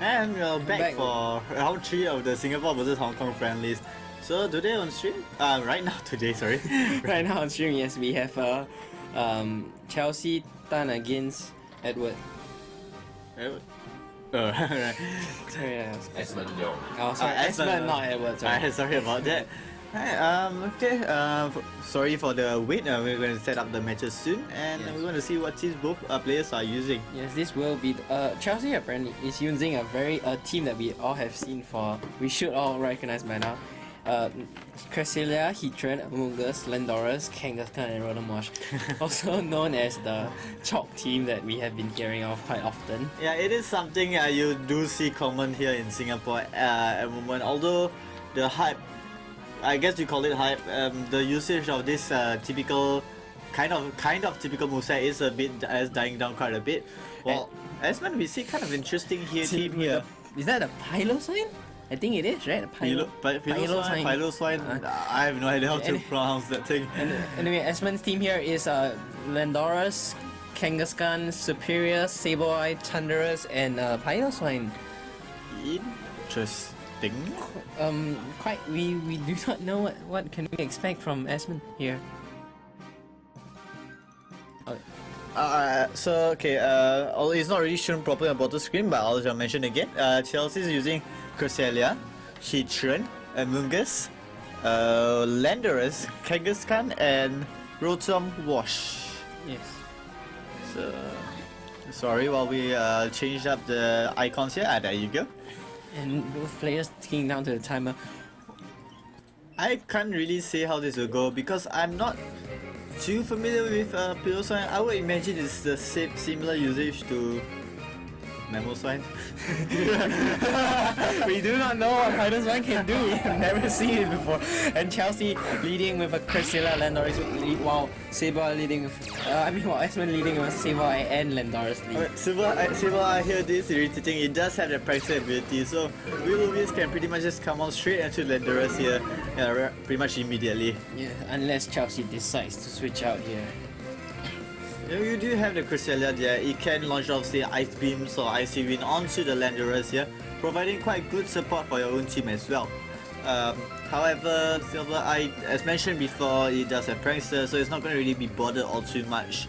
And we're back for round 3 of the Singapore versus Hong Kong friendlies. So today on stream, right now today, sorry. Right now on stream, yes, we have Chelsea Tan against Edward. Edward? Right. Sorry, Esmond Leung. Oh, sorry, Esmond, not Edward. Sorry. Sorry about that. Okay, sorry for the wait. We're going to set up the matches soon, and we're going to see what teams both players are using. Yes, this will be Chelsea apparently is using a team that we all have seen for. We should all recognize by now. Cresselia, Heatran, Mungus, Landorus, Kangaskhan, and Rotomosh, also known as the chalk team that we have been hearing of quite often. Yeah, it is something you do see common here in Singapore at the moment. Although the hype, I guess you call it hype, the usage of this typical kind of typical moveset is dying down quite a bit. Well, Esmond, we see kind of interesting team here. Is that a Pylo sign? I think it is, right? Pylo swine. I have no idea how to pronounce that thing. Anyway, Esmond's team here is Landorus, Kangaskhan, Superior, Sableye, Thunderous, and Pylo swine. Interesting. We do not know what can we expect from Esmond here. Although it's not really shown properly on bottom screen, but I'll just mention again. Chelsea is using Cresselia, Heatran, Mungus, Landorus, Kangaskhan, and Rotom Wash. Yes. So, sorry while we changed up the icons here. There you go. And both players ticking down to the timer. I can't really say how this will go because I'm not too familiar with Pylo swine. I would imagine it's the similar usage to Memo swine. We do not know what Pylo swine can do. We have never seen it before. And Chelsea leading with a Cresselia, Landorus, while Sableye leading with Esmond leading with Sableye and Landorus lead. Sableye, I hear this irritating. It does have the practical ability, so Will can pretty much just come on straight into Landorus here, pretty much immediately. Yeah, unless Chelsea decides to switch out here. You do have the Cresselia there. It can launch off, say, Ice Beams or Icy Wind onto the Landorus here, providing quite good support for your own team as well. However, Sableye, as mentioned before, it does have Prankster, so it's not going to really be bothered all too much.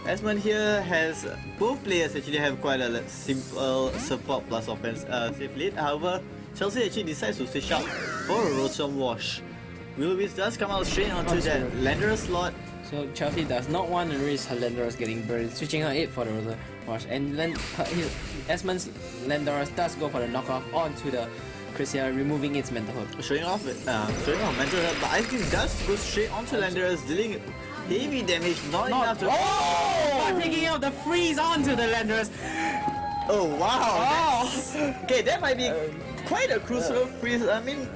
Esmond here has both players actually have quite a simple support plus offense safe lead. However, Chelsea actually decides to switch out for a Rotom Wash. Will-O-Wisp does come out straight onto that Landorus slot. So Chelsea does not want to risk her Landorus getting burned, switching her 8 for the Rotom Wash. And Esmond's Landorus does go for the knockoff onto the Cresselia, removing its mental hook. Showing off mental hook, but Ice Beam does go straight onto Landorus, dealing heavy damage, not enough to... Oh! Picking up the freeze onto the Landorus. Oh wow! Okay, that might be quite a crucial freeze. I mean,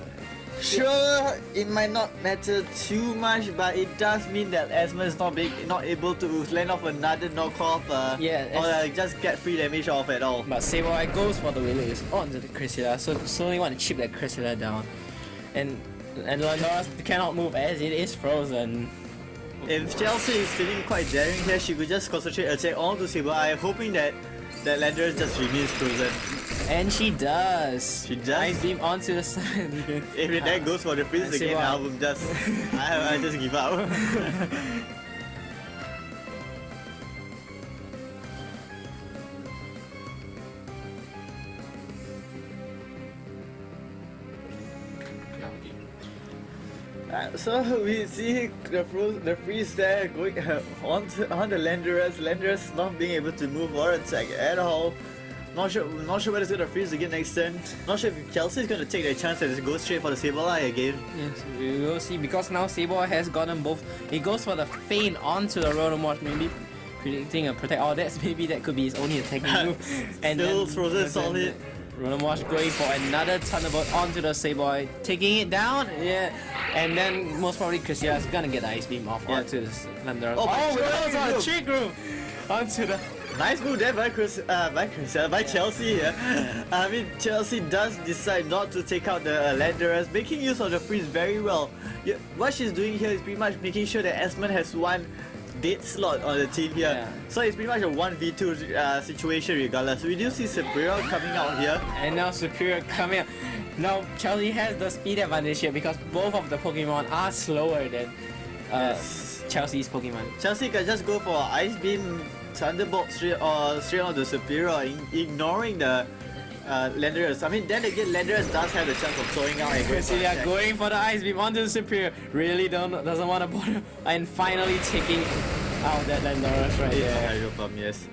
sure, it might not matter too much, but it does mean that Esmond is not able to land off another knockoff or just get free damage off at all. But Sableye goes for the Will-O-Wisp onto the Cresselia, so slowly want to chip that Cresselia down. And Landorus cannot move as it is frozen. If Chelsea is feeling quite daring here, she could just concentrate attack onto Sableye, hoping that Landorus just remains frozen. And she does. She does. Ice Beam onto the side. If that goes for the freeze again, I just give up. So we see the freeze there going on the Landorus. Landorus not being able to move or attack at all. Not sure whether it's going to freeze again next turn. Not sure if Chelsea is going to take their chance and go straight for the Sableye again. Yes, we will see, because now Sableye has gotten both. He goes for the feint onto the Rotom Wash, maybe predicting a protect. Oh, that could be his only attacking move. And still frozen solid. Rotom Wash going for another Thunderbolt onto the Sableye, taking it down. Yeah, and then most probably Cresselia is gonna get the Ice Beam off onto the Landorus. Oh, that was a trick room onto the. Nice move there by Chelsea here. I mean, Chelsea does decide not to take out the Landorus, making use of the freeze very well. What she's doing here is pretty much making sure that Esmond has one dead slot on the team here. Yeah. So it's pretty much a 1v2 situation regardless. We do see Superior coming out here. And now Superior coming out. Now Chelsea has the speed advantage here because both of the Pokemon are slower than Chelsea's Pokemon. Chelsea can just go for Ice Beam, Thunderbolt straight on the Superior, ignoring the Landorus. I mean, then again, Landorus does have the chance of throwing out and Cresselia going for the Ice Beam onto the Superior. Really doesn't want to bother. And finally taking out that Landorus right there. Yes.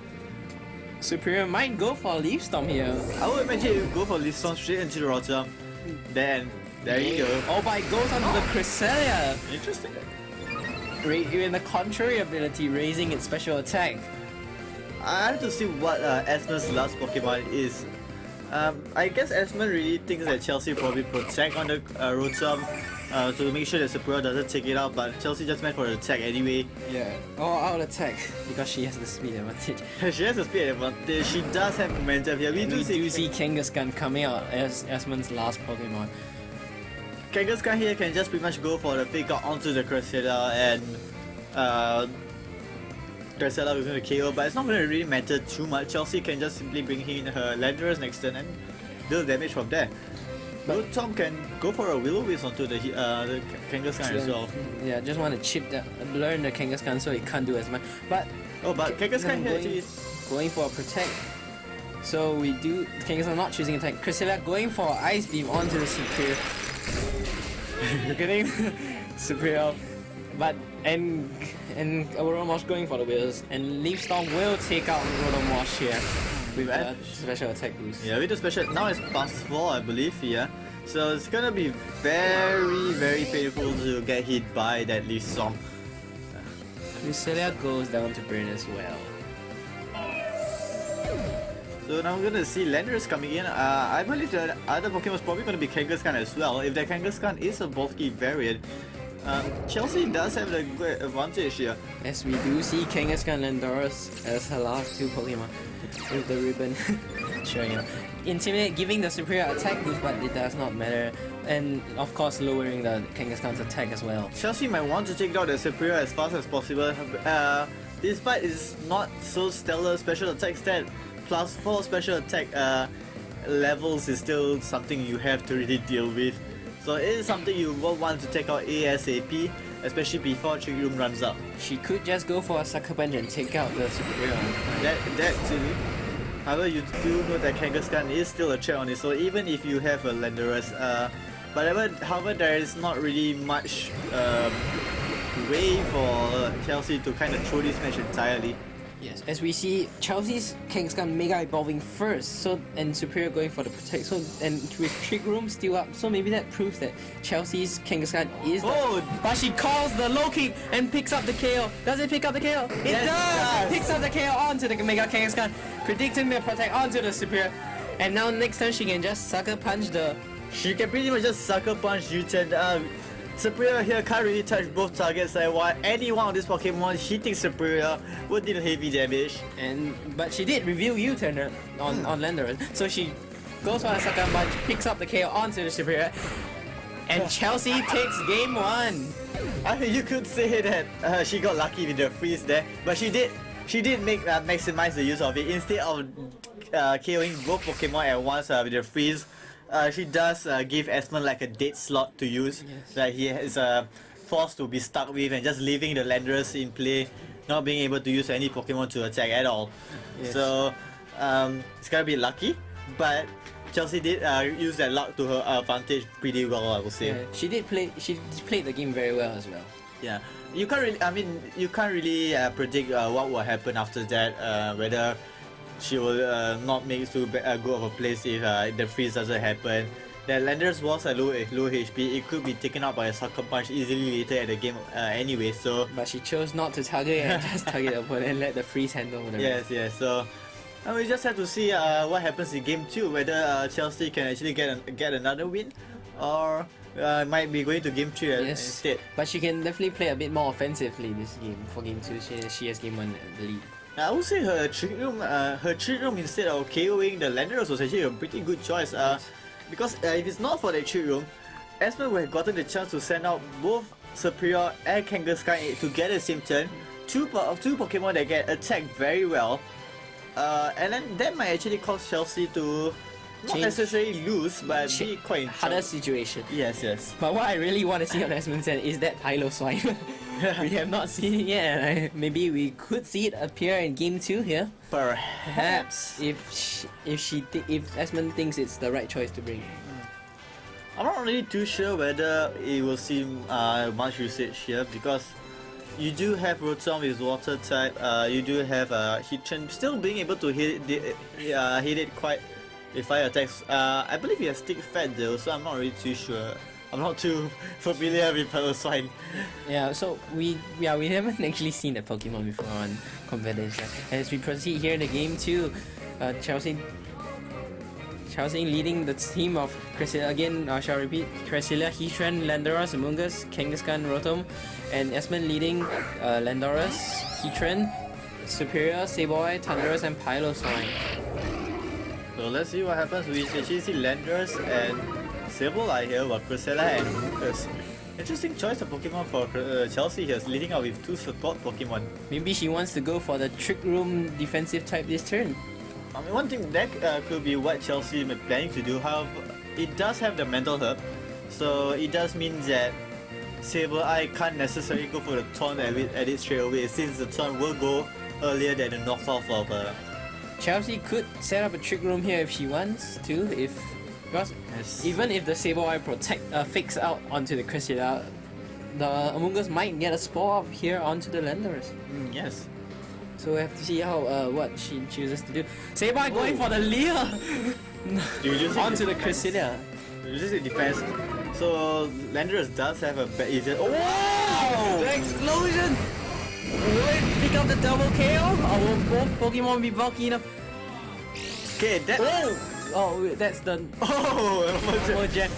Superior might go for a Leaf Storm here. I would imagine you go for Leaf Storm straight into the Rotom. Then, there you go. Oh, but it goes onto the Cresselia. Interesting. In the contrary ability, raising its special attack. I have to see what Esmond's last Pokemon is. I guess Esmond really thinks that Chelsea probably protect on the Rotom to make sure that Superior doesn't take it out, but Chelsea just went for the attack anyway. Yeah, or out attack because she has the speed advantage. She has a speed advantage, she does have momentum here. We do see Kangaskhan coming out as Esmond's last Pokemon. Kangaskhan here can just pretty much go for the fake out onto the Cresselia and Cresselia is going to KO, but it's not going to really matter too much. Chelsea can just simply bring in her Landorus next turn and deal damage from there. But Tom can go for a Will-O-Wisp onto the Kangaskhan as well. Yeah, just want to chip that, learn the Kangaskhan so it can't do as much. But Kangaskhan here going for a protect. So we do Kangaskhan not choosing attack. Cresselia going for Ice Beam onto the Superior. Getting Superior, but and Rotomosh going for the Wheels, and Leaf Storm will take out Rotomosh here with a special attack boost. Yeah, with the special now it's +4 I believe, yeah. So it's gonna be very painful to get hit by that Leaf Storm. Cresselia goes down to burn as well. So now we're gonna see Landorus coming in. I believe the other Pokemon is probably gonna be Kangaskhan as well. If the Kangaskhan is a bulky variant, Chelsea does have the great advantage here. As we do see Kangaskhan Landorus as her last two Pokemon with the ribbon showing up. Intimidate giving the superior attack boost, but it does not matter. And of course lowering the Kangaskhan's attack as well. Chelsea might want to take out the superior as fast as possible. Despite its not so stellar special attack stat, +4 special attack levels is still something you have to really deal with. So it is something you will want to take out ASAP, especially before Trick Room runs out. She could just go for a Sucker Punch and take out the superior. That too. However, you do know that Kangaskhan is still a threat on it, so even if you have a Landorus, however, there is not really much way for Chelsea to kind of throw this match entirely. Yes, as we see Chelsea's Kangaskhan Mega evolving first, so and Superior going for the protect, so and with Trick Room still up, so maybe that proves that Chelsea's Kangaskhan is but she calls the low kick and picks up the KO. Does it pick up the KO? It does! It picks up the KO onto the Mega Kangaskhan, predicting the protect onto the Superior. And now next turn she can just Sucker Punch the... She can pretty much just Sucker Punch U-turn. Superior here can't really touch both targets, while any one of these Pokemon hitting Superior would deal heavy damage. But she did reveal U-turn on Landorus, so she goes for a Sucker Punch, picks up the KO onto the Superior, and Chelsea takes game 1. I mean, you could say that she got lucky with the freeze there, but she did maximize the use of it. Instead of KOing both Pokemon at once with the freeze, she does give Esmond like a dead slot to use that he is forced to be stuck with, and just leaving the Landorus in play, not being able to use any Pokemon to attack at all. Yes. So it's gonna be lucky, but Chelsea did use that luck to her advantage pretty well, I would say. Yeah, she played the game very well as well. Yeah, you can't really predict what will happen after that, whether she will not make too good of a place if the freeze doesn't happen. That Landorus was a low HP, it could be taken out by a Sucker Punch easily later at the game anyway, so... But she chose not to target and just target the opponent and let the freeze handle the rest. Yes, so... we just have to see what happens in game 2, whether Chelsea can actually get another win, or might be going to game 3 instead. But she can definitely play a bit more offensively this game. For game 2, she has game 1 the lead. I would say her Trick Room instead of KOing the Landorus was actually a pretty good choice. Because if it's not for the Trick Room, Esmond would have gotten the chance to send out both Superior and Kangaskhan together at the same turn, two Pokemon that can attack very well, and then that might actually cause Chelsea to not Change- necessarily lose, but be quite in Harder trouble. situation. Yes, yes. But what I really want to see on Esmond's end is that Pylo Swine. We have not seen it yet, and maybe we could see it appear in Game 2 here. Perhaps. If Esmond thinks it's the right choice to bring. I'm not really too sure whether it will see much usage here because you do have Rotom with water type. You do have Hitchin still being able to hit it quite with fire attacks. I believe he has Stick Fat though, so I'm not really too sure. I'm not too familiar with Swine. Yeah, so we haven't actually seen that Pokemon before on competition. As we proceed here in the Game 2, Chelsea leading the team of Cresselia again. I shall repeat: Cresselia, Heatran, Landorus, Amoonguss, Kangaskhan, Rotom, and Esmond leading Landorus, Heatran, Superior, Sableye, Thundurus, and Piloswine. So let's see what happens. We actually see Landorus and Sableye here, while Cresselia and Lucas. Interesting choice of Pokemon for Chelsea here, leading out with two support Pokemon. Maybe she wants to go for the Trick Room defensive type this turn. I mean, one thing that could be what Chelsea may planning to do. However, it does have the Mental Herb, so it does mean that Sableye can't necessarily go for the Taunt at it straight away, since the Taunt will go earlier than the knockoff of Chelsea could set up a Trick Room here if she wants to, because Yes. even if the Sableye fakes out onto the Cresselia, the Amoonguss might get a Spore off here onto the Landorus. yes. So we have to see how what she chooses to do. Sableye going for the Leer You just onto the Cresselia. You just say defense. So Landorus does have a bad easier. Oh! The explosion! Will it pick up the double KO? Or will both Pokemon be bulky enough? Okay, that. Oh, that's the normal gem.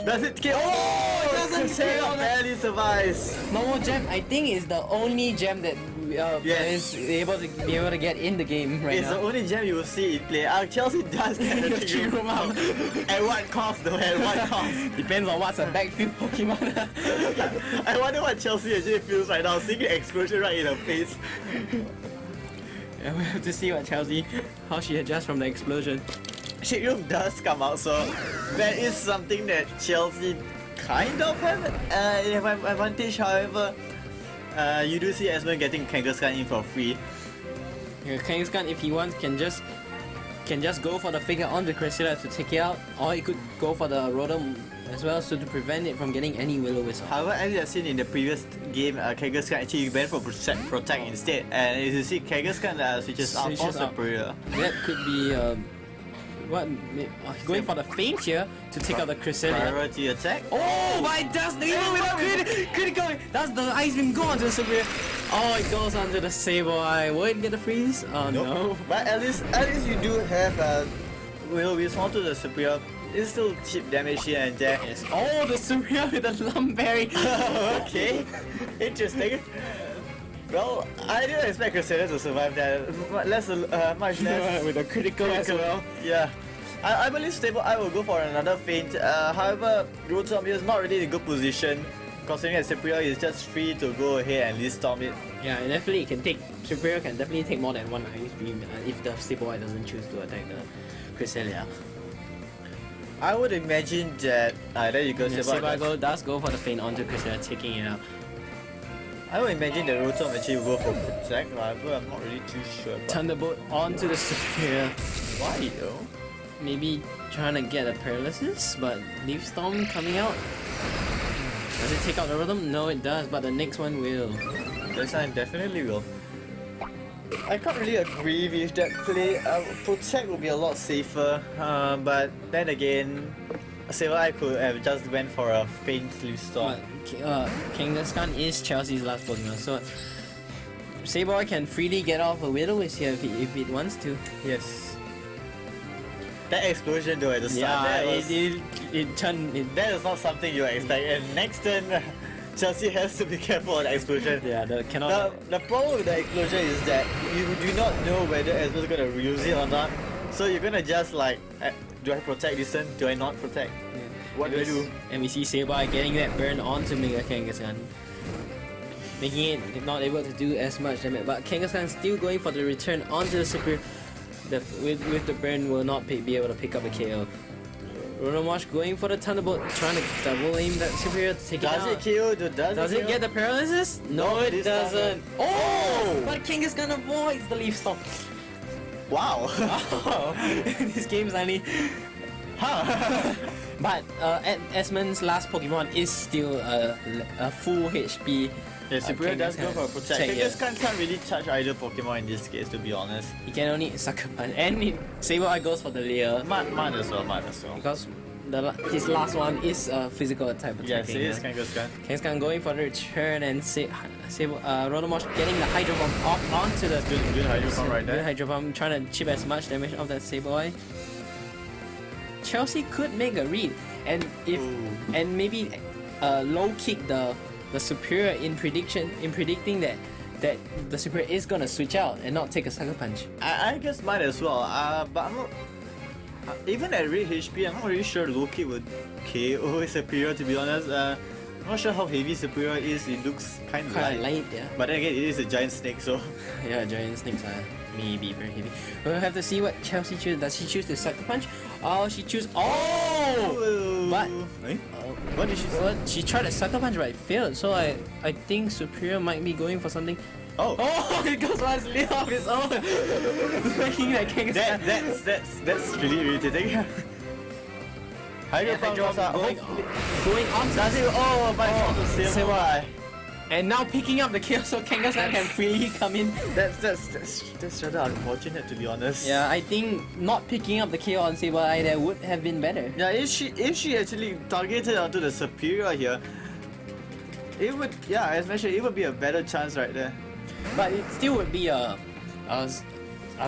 Does it kill? Oh, it doesn't Cresselia kill. barely survives. Normal gem, I think, is the only gem that Yes. is able to get in the game right It's the now. only gem you will see it play. Chelsea does get the Trick Trick Room out. At what cost though? At what cost? Depends on what's a backfield Pokemon. I wonder what Chelsea actually feels right now, seeing the explosion right in her face. Yeah, we have to see how she adjusts from the explosion. Trick Room does come out, so that is something that Chelsea kind of have an advantage. However, you do see Esmond getting Kangaskhan in for free. Yeah, Kangaskhan, if he wants, can just go for the figure on the Cresselia to take it out, or he could go for the Rotom as well, so to prevent it from getting any Will-O-Wisp. However, as you have seen in the previous game, Kangaskhan actually went for Protect instead, and as you see, Kangaskhan switches out for Switches out. Superior. That could be going for the feint here to take out the Cresselia. Priority attack. Oh, but it does even without critical. That's the Ice Beam go onto the Superior. Oh, it goes onto the Sableye. Will it get the freeze? Oh Nope. no. But at least you do have Will-O-Wisp onto the Superior. It's still cheap damage here and there. Yes. Oh, the Superior with the Lumberry. Okay, interesting. Well, I didn't expect Cresselia to survive that. Much less with the critical as well. Yeah. I believe Sableye will go for another feint. However, Rotom is not really in a good position, considering that Superior is just free to go ahead and list storm it. Yeah, and definitely Superior can definitely take more than one Ice Beam if the Sableye doesn't choose to attack the Cresselia. I would imagine that. There you go, Yeah, Sableye. Sableye does go for the feint onto Cresselia, taking it out. I would imagine that Rotom actually will go for Protect, however, I'm not really too sure. About Thunderbolt onto the Superior. why though? Maybe trying to get a Paralysis, but Leaf Storm coming out. Does it take out the Rotom? No, it does, but the next one will. This one definitely will. I can't really agree with that play. Protect would be a lot safer, but then again, Sableye could have just went for a faint Leaf Storm. But Kangaskhan is Chelsea's last Pokemon, so Sableye can freely get off a Will-O-Wisp here if it wants to. Yes. That explosion though at the start, that is not something you expect. And next turn, Chelsea has to be careful of the explosion. Yeah, cannot. The problem with the explosion is that you do not know whether Esmond's gonna use it or not. So you're gonna just like, do I protect this turn? Do I not protect? What do I do? And we see Sableye getting that burn onto Mega Kangaskhan. making it not able to do as much damage. But Kangaskhan still going for the return onto the Superior. With the burn will not be able to pick up the KO. Rotomosh going for the Thunderbolt, trying to double aim that Superior to take it out. Does it KO? Does it get the paralysis? No, it doesn't. Oh! But Kangaskhan avoids the Leaf Storm. Wow. This game's only. But Esmond's last Pokemon is still a full HP. Yeah, Superior does go for a protect. Check, Kangaskhan can't really touch either Pokemon in this case, to be honest. He can only Sucker Punch, and Sableye goes for the Leer Might as well. because his last one is a physical type attack. Yes, it is Kangaskhan. Kangaskhan going for the return and Rotomosh getting the Hydro Bomb off onto the Good Hydro Pump right good there. Hydro Bomb, trying to chip as much damage off that Sableye. Chelsea could make a read, and maybe low kick the Superior in predicting that the Superior is gonna switch out and not take a Sucker Punch. I guess might as well. But I'm not. Even at rate HP, I'm not really sure low kick would KO Superior, to be honest. I'm not sure how heavy Superior is. It looks kind of light. Yeah. But then again, it is a giant snake, so. Yeah, giant snakes are maybe very heavy. We'll have to see what Chelsea chooses. Does she choose the Sucker Punch? Oh, she choose. Oh! But What did she say? well, she tried a Sucker Punch, but it failed. So I think Superior might be going for something. Oh! It goes for his Leer of his own. Making that Kangaskhan. That's really irritating. Hydro Pump Hydro Pump going on. Does it? Oh, but it's on the same one. And now picking up the kill, so Kangaskhan can freely come in. That's rather unfortunate, to be honest. Yeah, I think not picking up the KO on Sableye there would have been better. Yeah, if she actually targeted onto the Superior here, it would, yeah, as mentioned, it would be a better chance right there. But it still would be a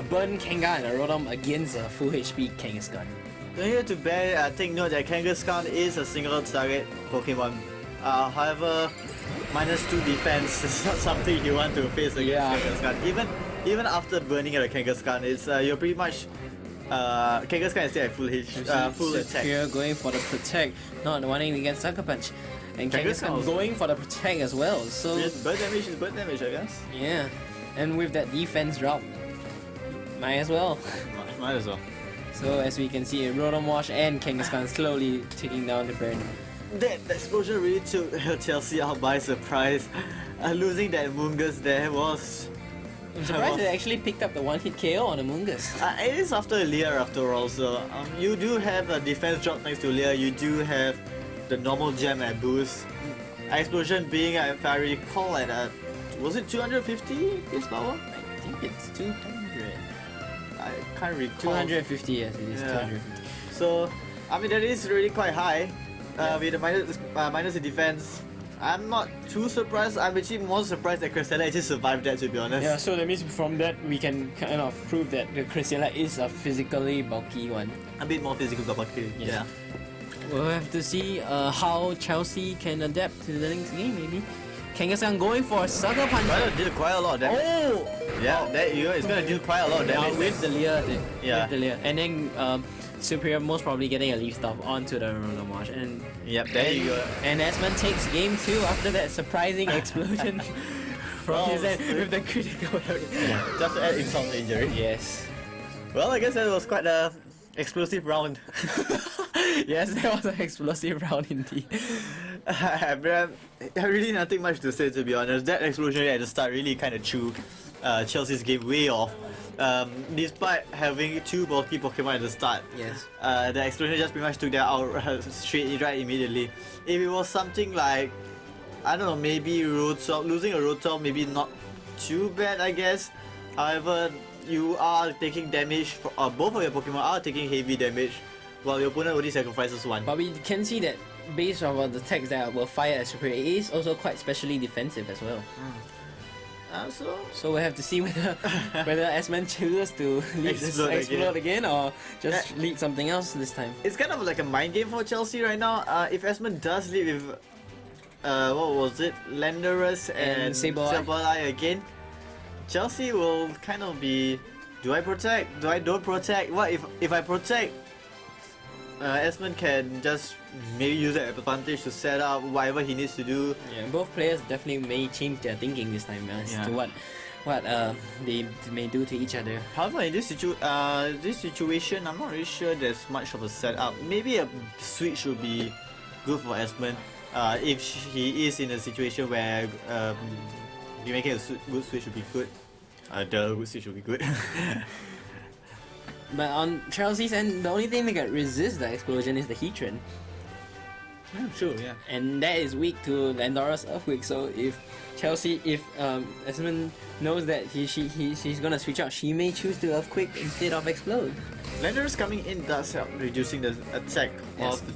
burn Kanga and a Rotom against a full HP Kangaskhan. So here to take note that Kangaskhan is a single target Pokemon. However, -2 defense is not something you want to face against Kangaskhan. Even after burning at a Kangaskhan, it's you're pretty much Kangaskhan is still at full attack. Here going for the protect, not wanting to get Sucker Punch. And Kangaskhan going for the protect as well. So bird damage is bird damage, I guess. yeah, and with that defense drop, might as well. Might as well. So as we can see, Rotomosh and Kangaskhan slowly taking down the burn. That explosion really took Chelsea out by surprise. Losing that Mungus there was. I'm surprised they actually picked up the one-hit KO on the Mungus. It is after Leer after all, so you do have a defense drop next to Leer. You do have the normal gem and boost. Explosion being, if I recall, at was it 250 base power? I think it's 200. I can't recall. 250, yes, it is 250. So, I mean, that is really quite high. With the minus the defense. I'm not too surprised. I'm actually more surprised that Cresselia actually survived that, to be honest. Yeah, so that means from that we can kind of prove that the Cresselia is a physically bulky one. A bit more physical bulky. Yeah. We'll have to see how Chelsea can adapt to the next game, maybe. Kangaskhan going for a Sucker Punch. Well, did quite a lot of damage. Oh! Yeah, that it's gonna deal quite a lot of damage. With the Leer. Yeah. With the Leer. And then Superior most probably getting a Leaf Stuff onto the Rotomosh. And yep, there you go. And Esmond takes game 2 after that surprising explosion from his end with the critical. Just to add insult to injury. Yes. Well, I guess that was quite a explosive round. Yes, that was an explosive round indeed. Really nothing much to say, to be honest. That explosion at the start really kind of threw Chelsea's game way off. Despite having 2 bulky Pokemon at the start, Yes. the explosion just pretty much took that out right immediately. If it was something like, I don't know, maybe Rotom, losing a Rotom, maybe not too bad, I guess. However, you are taking damage, both of your Pokemon are taking heavy damage, while your opponent only sacrifices one. But we can see that based on the attacks that were fired at Superior, it is also quite specially defensive as well. So we'll have to see whether Esmond chooses to explode again or just lead something else this time. It's kind of like a mind game for Chelsea right now. If Esmond does lead with, what was it, Landorus and Sableye again, Chelsea will kind of be, do I protect? Do I don't protect? What if I protect? Esmond can just maybe use that advantage to set up whatever he needs to do. Yeah, both players definitely may change their thinking this time as to what they may do to each other. However, in this situation, I'm not really sure there's much of a setup. Maybe a switch would be good for Esmond. If he is in a situation where making a good switch would be good. The good switch would be good. But on Chelsea's end, the only thing that can resist the explosion is the Heatran. Yeah, true, yeah. And that is weak to Landora's Earthquake, so if Esmond knows that she's gonna switch out, she may choose to Earthquake instead of Explode. Landora's coming in does help reducing the attack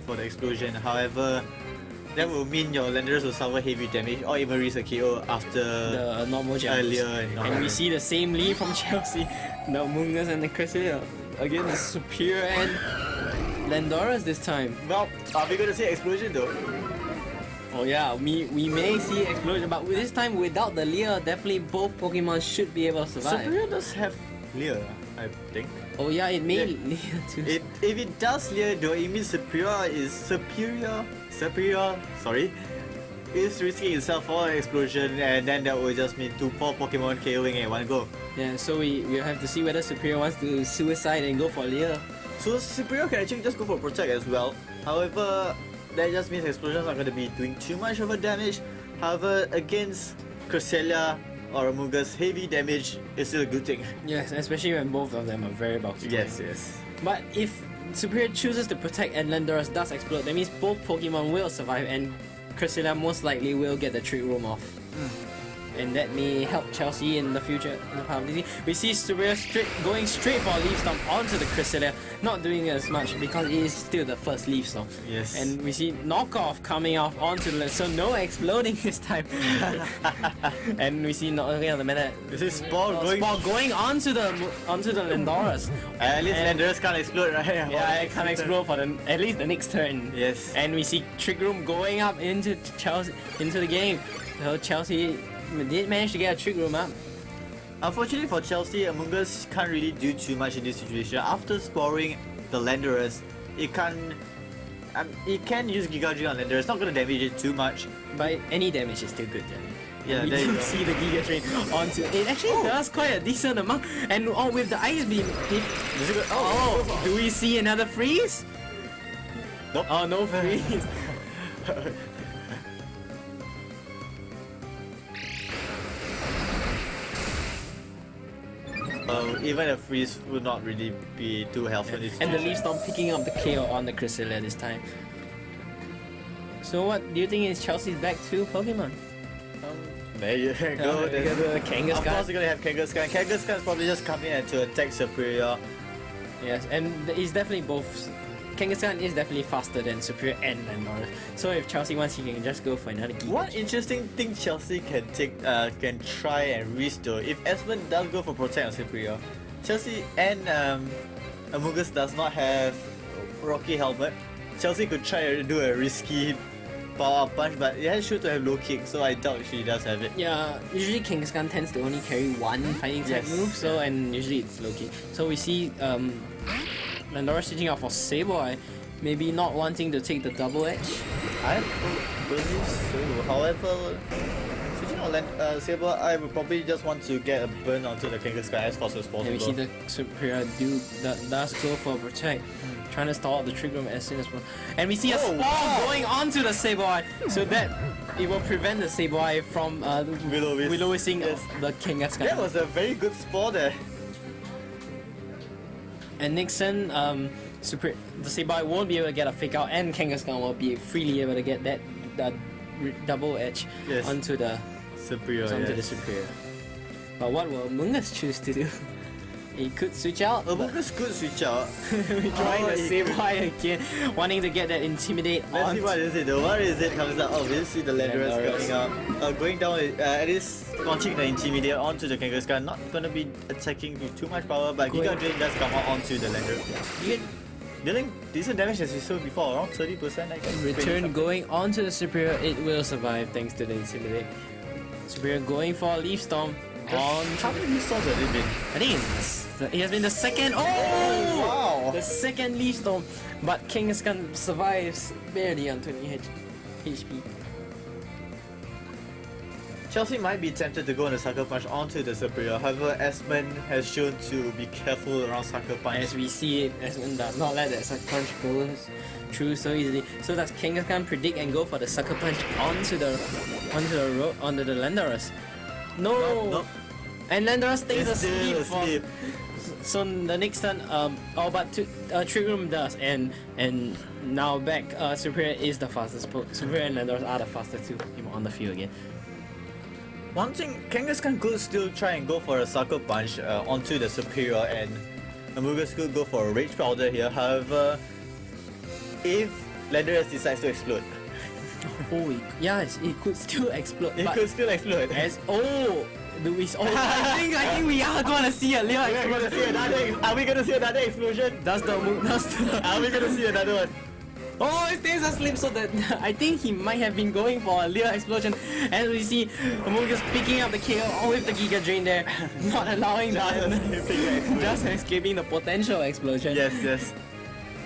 for the explosion. However, that will mean your Landorus will suffer heavy damage or even risk a KO after The normal jumps. earlier. And we see the same lead from Chelsea, the Mungus and the Cresselia. Again, the Superior and Landoras this time. Well, are we going to see explosion though? Oh yeah, we may see Explosion, but this time without the Leer, definitely both Pokemon should be able to survive. Superior does have Leer, I think. Oh yeah, it may Yeah. Leer too. If it does Leer though, it means Superior is risking itself for an explosion, and then that will just mean 4 Pokemon KOing at one go. Yeah, so we'll have to see whether Superior wants to suicide and go for Leer. So Superior can actually just go for Protect as well. However, that just means explosions are going to be doing too much of a damage. However, against Cresselia or Amogus, heavy damage is still a good thing. Yes, especially when both of them are very bulky. Yes. But if Superior chooses to protect and Landoras does explode, that means both Pokemon will survive and Cresselia most likely will get the Trick Room off. And that may help Chelsea in the future in the power league. We see Superior going straight for a Leaf Storm onto the Cresselia, not doing as much because it is still the first Leaf Storm. Yes. And we see Knockoff coming off onto the so no exploding this time. And we see knocking on the meta. This is Spore going onto the Landoras. At least Landorus can't explode, right? Yeah, it can explode for at least the next turn. Yes. And we see Trick Room going up into Chelsea into the game. So Chelsea did manage to get a Trick Room up. Unfortunately for Chelsea, Amogus can't really do too much in this situation. After sporing the Landorus, it can use Giga Drain on Landorus. It's not going to damage it too much. But any damage is still good damage. Yeah, we there you do go. see the Giga Train onto it. Actually does quite a decent amount. And with the Ice Beam, do we see another freeze? Nope. Oh, no freeze. Even a freeze would not really be too helpful. In this And the situation. Leaf Storm picking up the KO on the Cresselia this time. So what do you think is Chelsea's back to Pokemon? There you go. You got the Kangaskhan. Of course, you're gonna have Kangaskhan. Kangaskhan is probably just coming in to attack Superior. Yes, and it's definitely both. Kangaskhan is definitely faster than Superior and Landoras. So if Chelsea wants, he can just go for another Giga. One interesting thing Chelsea can try and risk though, if Esmond does go for Protect on Superior, Chelsea and Amogus does not have Rocky Helmet, Chelsea could try to do a risky power up punch, but it has sure to have low kick, so I doubt she does have it. Yeah, usually Kangaskhan tends to only carry one fighting type Yes. move, so and usually it's low key. So we see Landora switching out for Sableye, maybe not wanting to take the double edge. I believe so. However, switching on Saber, I would probably just want to get a burn onto the Kangaskhan as fast as possible. And we see the Superior does go for Protect, trying to stall out the Trick Room as soon as possible. And we see a Spore going onto the Sableye, so that it will prevent the Sableye from Will-O-Wising the Kangaskhan. That was a very good spore there. And Nixon, the Sableye won't be able to get a fake out, and Kangaskhan will be freely able to get that double edge onto the Superior. the Superior. But what will Mungus choose to do? He could switch out. Amogus could switch out. Trying the Sableye again, wanting to get that Intimidate Let's on. see what is it though. What is it comes out? Oh, we'll see the Landorus coming out. Going down, it is launching the Intimidate onto the Kangaskhan. Not gonna be attacking with too much power, but Giga Drain does come out onto the Landorus. Dealing decent damage as we saw before, around 30% I guess. Return going onto the Superior, it will survive thanks to the Intimidate. Superior going for a Leaf Storm on. How many storms have it been? I think it has been the second. Oh! Wow! The second Leaf Storm, but Kangaskhan survives barely on 20 HP. Chelsea might be tempted to go on the Sucker Punch onto the Superior, however Esmond has shown to be careful around Sucker Punch. As we see it, Esmond does not let that Sucker Punch go through so easily. So does Kangaskhan predict and go for the Sucker Punch onto the Landorus? No! Nope. And Landorus stays It's still asleep. So the next turn, Trick Room does, and now back, Superior is the fastest. Superior and Landorus are the fastest two Pokemon on the field again. One thing, Kangaskhan could still try and go for a Sucker Punch onto the Superior, and Amoonguss could go for a Rage Powder here. However, if Landorus decides to explode, it could still explode. it could still explode. I think we are gonna see a Leung explosion. Are we gonna see another explosion? Are we gonna see another one? Oh, it stays asleep, so that I think he might have been going for a Leung explosion. As we see, Amoonguss picking up the KO with the Giga Drain there, not allowing just escaping the potential explosion. Yes.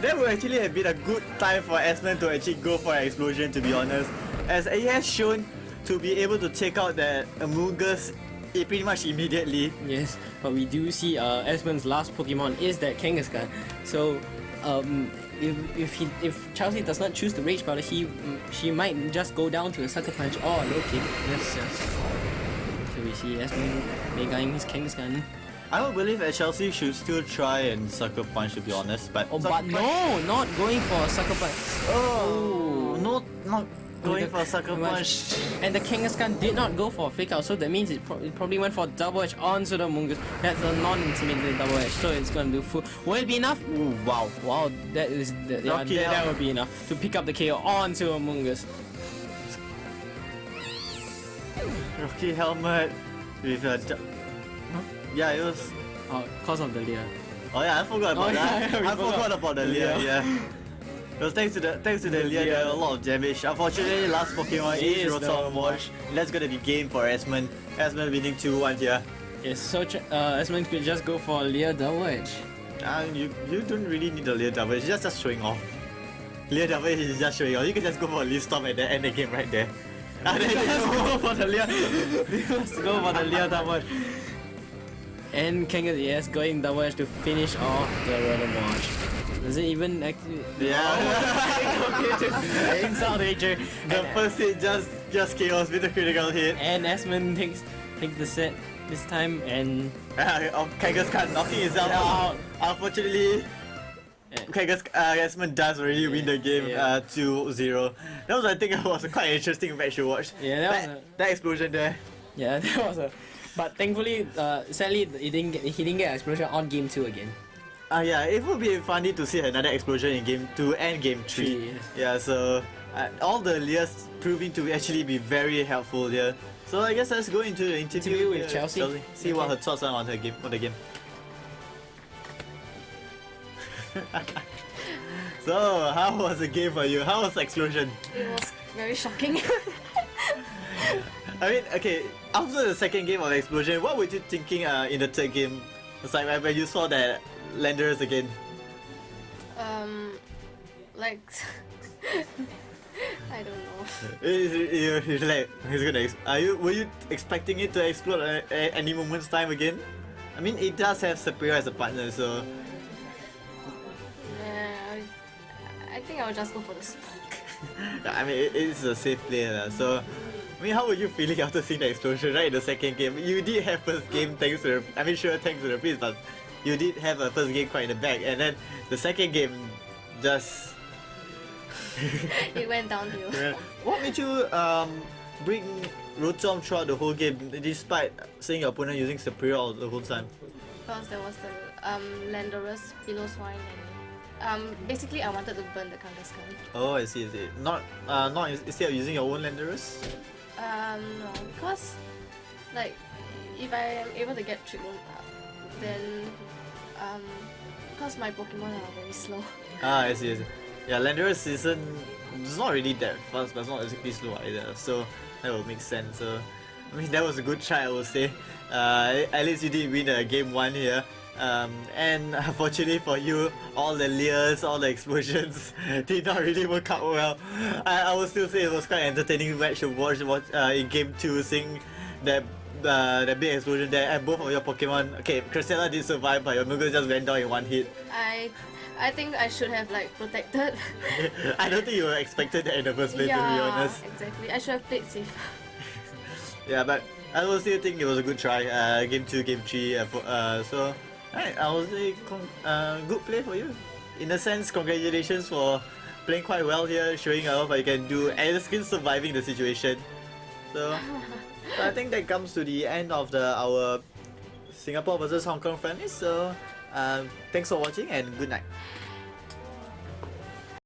That would actually have been a good time for Esmond to actually go for an explosion, to be honest, as he has shown to be able to take out that Amoonguss pretty much immediately. Yes, but we do see Esmond's last Pokemon is that Kangaskhan. So if Chelsea does not choose the Rage Powder, she might just go down to a Sucker Punch or a Low Kick. Yes. So we see Esmond Megaing his Kangaskhan. I don't believe that Chelsea should still try and Sucker Punch, to be honest, but no, not going for a Sucker Punch. Not going for a Sucker Punch. And the Kangaskhan did not go for a Fake Out, so that means it probably went for Double Edge onto the Amoonguss. That's a non-intimidating Double Edge, so it's gonna do full. Will it be enough? Ooh, wow. Wow, that would be enough to pick up the KO onto Amoonguss. Rocky Helmet with a... Yeah, it was... Cause of the Leer. Oh yeah, I forgot about that. Yeah, I forgot about the Leer, yeah. It was thanks to the Leer, there were a lot of damage. Unfortunately, last Pokemon is Rotom Wash. That's gonna be game for Esmond. Esmond winning 2-1 here. Yes, so Esmond could just go for a Leer Double Edge. You don't really need the Leer Double Edge, it's just showing off. Leer Double Edge is just showing off. You can just go for a Leaf Storm and then end the game right there. Let's go for the Leer. Let's go for the Leer Double Edge. And Kangaskhan going Double Edge to finish off the Rotom Wash. Does it even actually? Yeah. Insult Rager. The first hit just chaos with a critical hit. And Esmond takes the set this time, and Kangaskhan knocking himself out. Unfortunately, Esmond does already win the game 2-0. That was, I think, was a quite interesting match to watch. Yeah, that explosion there. Yeah, that was a. But thankfully, sadly, he didn't get an explosion on game 2 again. Yeah, it would be funny to see another explosion in game 2 and game 3. Yes. Yeah, so all the Leers proving to actually be very helpful here. So I guess let's go into the interview with Chelsea. See what her thoughts are on the game. So, how was the game for you? How was the explosion? It was very shocking. I mean, okay, after the second game of explosion, what were you thinking in the third game? It's like when you saw that Landorus again. Like I don't know. He's like, he's gonna. Were you expecting it to explode at any moment's time again? I mean, it does have Superior as a partner, so. Yeah, I think I'll just go for the spark. I mean, it is a safe play, so. I mean, how were you feeling after seeing the explosion right in the second game? You did have first game thanks to thanks to the freeze, but you did have a first game quite in the back, and then the second game just It went downhill. What made you bring Rotom throughout the whole game, despite seeing your opponent using Superior all the whole time? Because there was the Landorus, Pillow Swine, and basically I wanted to burn the Kangaskhan. Oh, I see. Not instead of using your own Landorus? No, because like if I am able to get Trick Room up, then because my Pokemon are very slow. I see. Yeah, Landorus it's not really that fast, but it's not exactly slow either. So that would make sense. So I mean, that was a good try, I would say. At least you did win game 1 here. And unfortunately for you, all the leers, all the explosions did not really work out well. I would still say it was quite an entertaining match to watch in game 2, seeing that big explosion there, and both of your Pokemon, okay, Cressella did survive, but your Mungus just went down in one hit. I think I should have like protected. I don't think you were expected that in the first place, to be honest. Exactly. I should have played safe. Yeah, but I will still think it was a good try. Game 2, game 3. So, alright, I will say good play for you. In a sense, congratulations for playing quite well here, showing off what you can do, and still surviving the situation. So I think that comes to the end of our Singapore versus Hong Kong friendly. So, thanks for watching and good night.